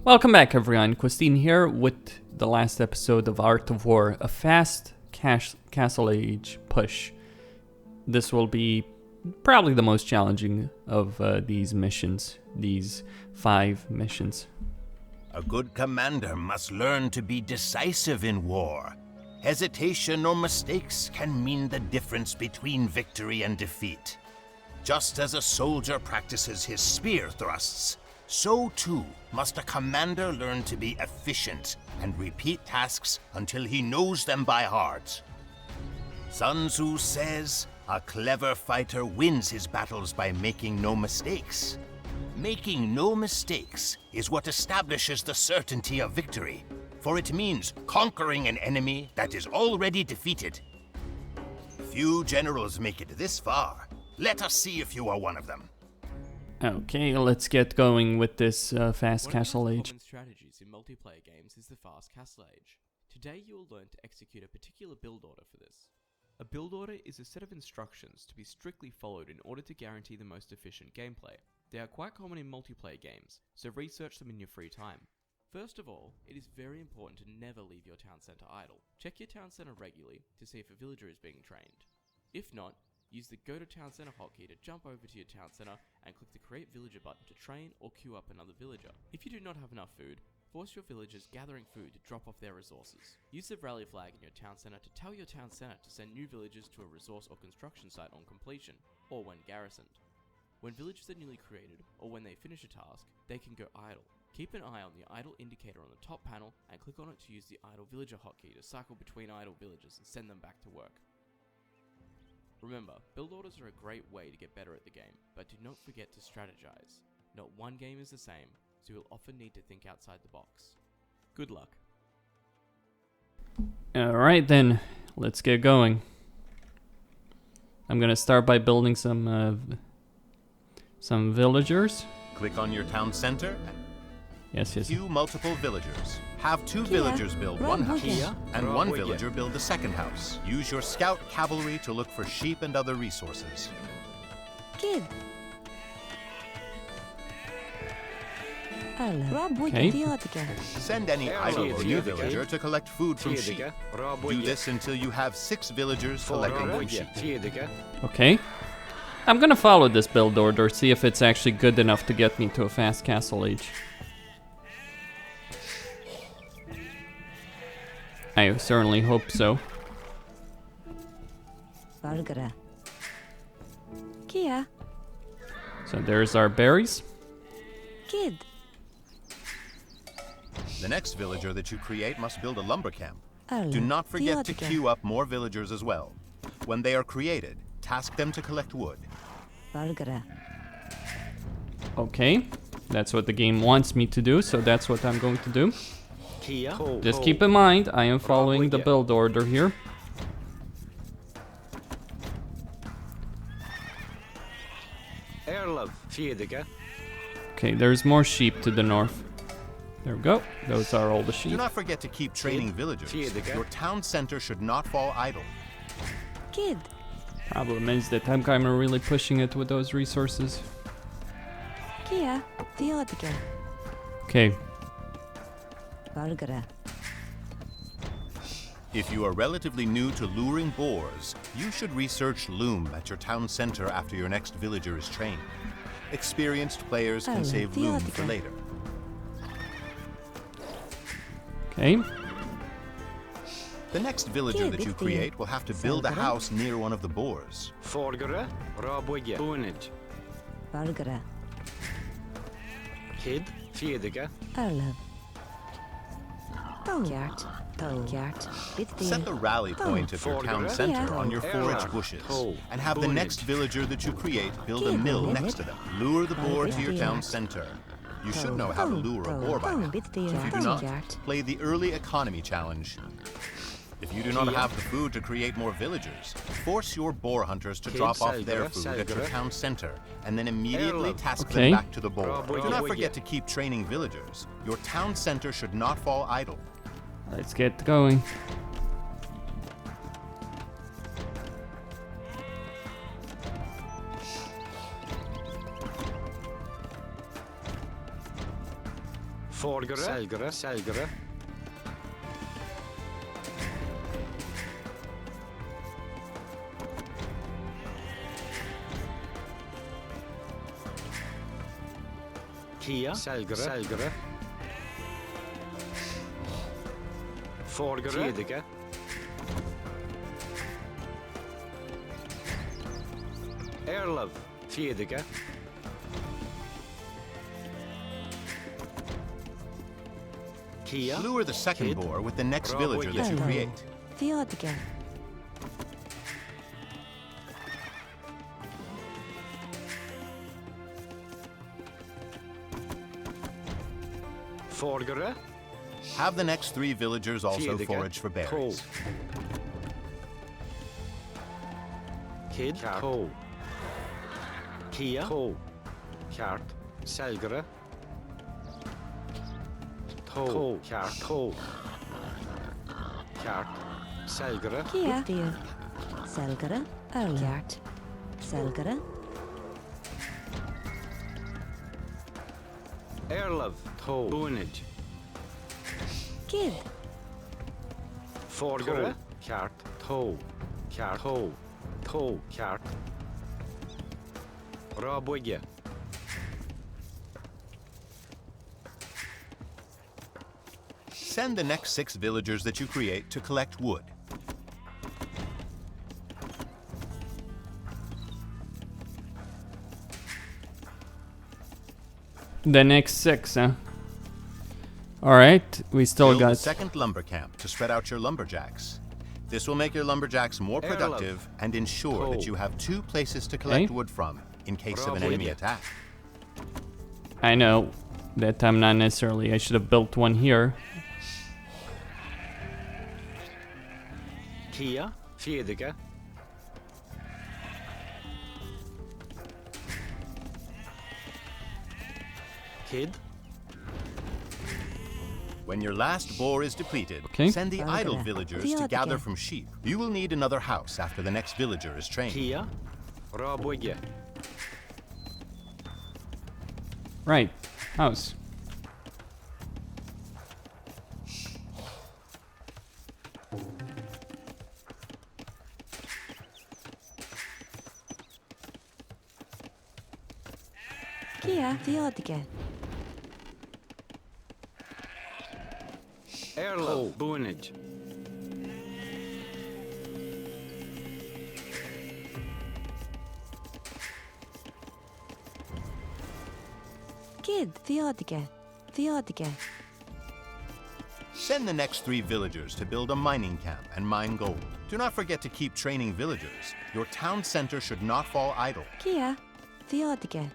Welcome back everyone, Costin here with the last episode of Art of War, a fast Castle Age push. This will be probably the most challenging of these missions, these 5 missions. A good commander must learn to be decisive in war. Hesitation or mistakes can mean the difference between victory and defeat. Just as a soldier practices his spear thrusts, so too must a commander learn to be efficient and repeat tasks until he knows them by heart. Sun Tzu says, a clever fighter wins his battles by making no mistakes. Making no mistakes is what establishes the certainty of victory, for it means conquering an enemy that is already defeated. Few generals make it this far. Let us see if you are one of them. Okay, let's get going with this fast Castle Age. One of the most common strategies in multiplayer games is the fast Castle Age. Today you will learn to execute a particular build order for this. A build order is a set of instructions to be strictly followed in order to guarantee the most efficient gameplay. They are quite common in multiplayer games, so research them in your free time. First of all, it is very important to never leave your town center idle. Check your town center regularly to see if a villager is being trained. If not, use the Go to Town Center hotkey to jump over to your town center and click the Create Villager button to train or queue up another villager. If you do not have enough food, force your villagers gathering food to drop off their resources. Use the rally flag in your town center to tell your town center to send new villagers to a resource or construction site on completion, or when garrisoned. When villagers are newly created, or when they finish a task, they can go idle. Keep an eye on the idle indicator on the top panel and click on it to use the idle villager hotkey to cycle between idle villagers and send them back to work. Remember, build orders are a great way to get better at the game, but do not forget to strategize. Not one game is the same, so you'll often need to think outside the box. Good luck. Alright then, let's get going. I'm gonna start by building some villagers. Click on your town center. Yes. Queue multiple villagers. Have 2 villagers build one house, and 1 villager build a second house. Use your scout cavalry to look for sheep and other resources. Kid. Okay. Send any idle or new villager to collect food from sheep. Do this until you have 6 villagers collecting from sheep. Okay. I'm gonna follow this build order, see if it's actually good enough to get me to a fast Castle Age. I certainly hope so. So there's our berries. Kid. The next villager that you create must build a lumber camp. Do not forget to queue up more villagers as well. When they are created, task them to collect wood. Okay, that's what the game wants me to do, so that's what I'm going to do. Just keep in mind, I am following the build order here. Okay, there's more sheep to the north. There we go. Those are all the sheep. Do not forget to keep training villagers. Your town center should not fall idle. Kid. Problem is that I'm kind of really pushing it with those resources. Okay. If you are relatively new to luring boars, you should research loom at your town center after your next villager is trained. Experienced players can save loom for later. Okay. The next villager that you create will have to build a house near one of the boars. Set the rally point of your town center on your forage bushes, and have the next villager that you create build a mill next to them. Lure the boar to your town center. You should know how to lure a boar by now. If you do not, play the early economy challenge. If you do not have the food to create more villagers, force your boar hunters to drop off their food at your town center, and then immediately task them back to the boar. Do not forget to keep training villagers. Your town center should not fall idle. Let's get going. Forgere. Selgere. Selgere. Kia. Selgere. Selgere. Forgere. Fjedige. Erlov. Fjedige. Kia. Lure the second Kid. boar with the next Rob villager that you Hello. create. Fiodige. Forgere. Have the next 3 villagers also Fjedige. forage for berries. Ko. Kid. Ko. Kia. Ko. Kjart. Selgere. To. Kjart. Ko. Kjart. Selgere. Kia. Dyr. Selgere. Ølgjert. Selgere. Erlov. To. Bunage. Gid. Forgere. Kjart. To. Kjart. To. To. Kjart. Rabogge. Send the next 6 villagers that you create to collect wood. The next 6, huh? Alright, we still Build a got... second lumber camp to spread out your lumberjacks. This will make your lumberjacks more Airlock. productive and ensure that Coal. you have 2 places to collect Okay. wood from in case of an Bravo. enemy attack. I know that I'm not necessarily... I should have built one here. Kia. Fjedige. Kid. When your last boar is depleted, Okay. send the Valgere. idle villagers to Fjedige. gather from sheep. You will need another house after the next villager is trained. Kia. Rabogge. Right. House. Kia. Fiodige. Erlov. Bunage. Gid. Fiodige. Fiodige. Send the next 3 villagers to build a mining camp and mine gold. Do not forget to keep training villagers. Your town center should not fall idle. Kia. Fiodige.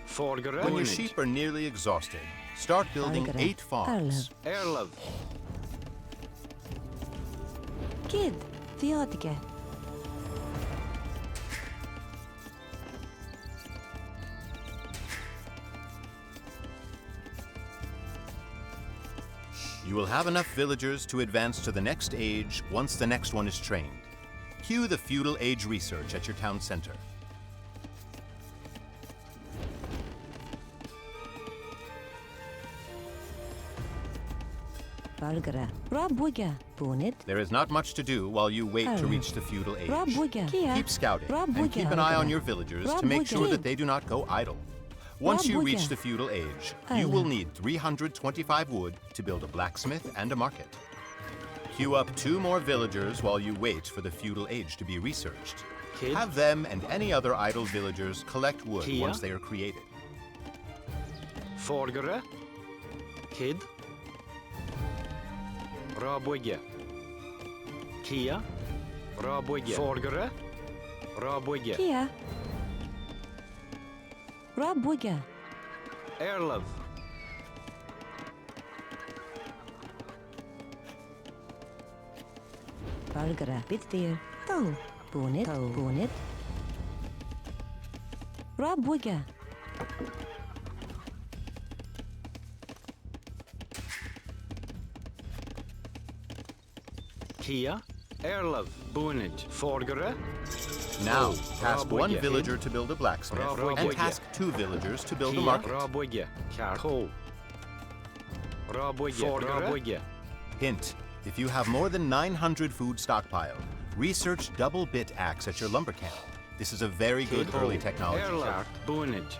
Forgere. When your Bunage. sheep are nearly exhausted, start building Valgere. 8 farms. Erlov. Gid. Fiodige. You will have enough villagers to advance to the next age once the next one is trained. Cue the feudal age research at your town center. Valgere. Rabogge. Bunit. There is not much to do while you wait to Oh. reach the feudal age. Rabogge. Kia. Keep scouting and Rabogge. keep an eye on your villagers to make sure Rabogge. that they do not go idle. Once you reach Rabogge. the feudal age, you will need 325 wood to build a blacksmith and a market. Queue up 2 more villagers while you wait for the feudal age to be researched. Kid. Have them and any other idle villagers collect wood Kia. once they are created. Forgere. Kid. Rabogge. Kia. Rabogge. Forgere. Rabogge. Kia. Rabogge. Erlov. Valgere. Bitdyr. To. Bunit. To. Bunit. Rabogge. Kia. Erlov, Bunage, Forgere. Now, Oh, task Rob, one yeah. villager to build a blacksmith, Rob, and yeah. task 2 villagers to build a Kia, market. Roboye, Carho. Roboye, Roboye. Hint, if you have more than 900 food stockpiled, research double bit axe at your lumber camp. This is a very good early technology. Erlov, Bunage.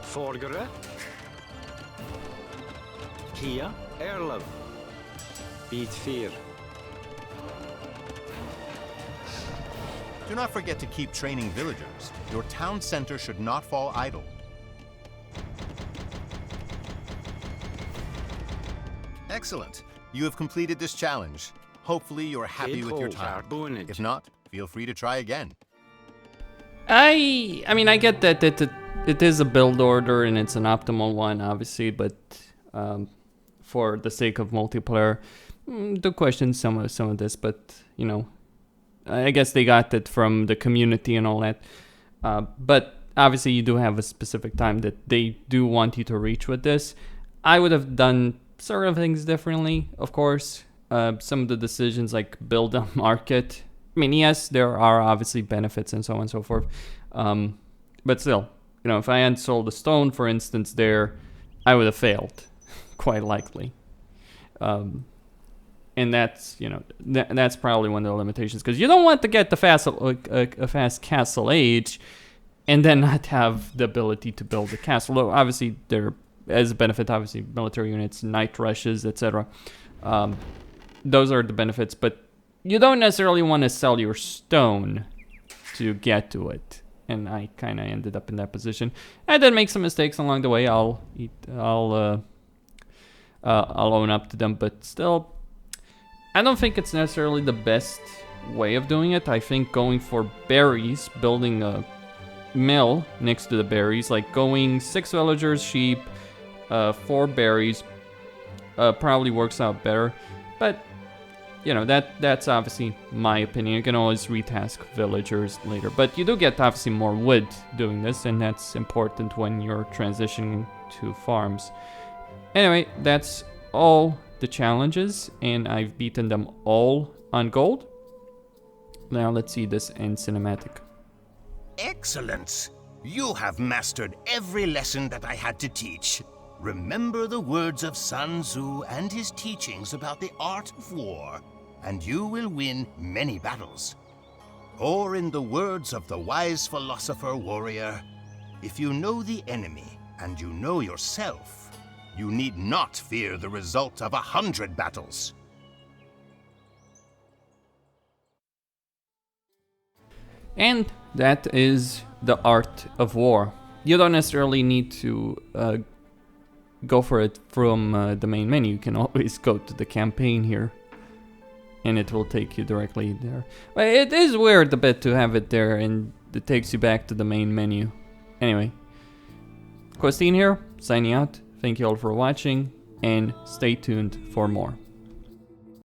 Forgere. Kia, Erlov. Beat fear. Do not forget to keep training villagers. Your town center should not fall idle. Excellent. You have completed this challenge. Hopefully you're happy with your time. If not, feel free to try again. I mean, I get that it is a build order and it's an optimal one, obviously, but for the sake of multiplayer, do question some of this. But you know, I guess they got it from the community and all that. But obviously, you do have a specific time that they do want you to reach with this. I would have done certain things differently, of course. Some of the decisions, like build a market. I mean, yes, there are obviously benefits and so on and so forth. But still, you know, if I had sold a stone, for instance, there, I would have failed, quite likely. And that's, you know, that's probably one of the limitations, because you don't want to get the fast castle age and then not have the ability to build a castle. Though obviously, there as a benefit, obviously, military units, night rushes, etc. Those are the benefits, but you don't necessarily want to sell your stone to get to it. And I kind of ended up in that position. I did make some mistakes along the way. I'll own up to them, but still, I don't think it's necessarily the best way of doing it. I think going for berries, building a mill next to the berries, like going 6 villagers, sheep, 4 berries, probably works out better. But you know, that's obviously my opinion. You can always retask villagers later, but you do get obviously more wood doing this, and that's important when you're transitioning to farms. Anyway, that's all the challenges, and I've beaten them all on gold. Now let's see this in cinematic. Excellent! You have mastered every lesson that I had to teach. Remember the words of Sun Tzu and his teachings about the art of war, and you will win many battles. Or in the words of the wise philosopher warrior, if you know the enemy and you know yourself, you need not fear the result of 100 battles. And that is the art of war. You don't necessarily need to go for it from the main menu. You can always go to the campaign here, and it will take you directly there. But it is weird a bit to have it there, and it takes you back to the main menu. Anyway, Costin here, signing out. Thank you all for watching, and stay tuned for more.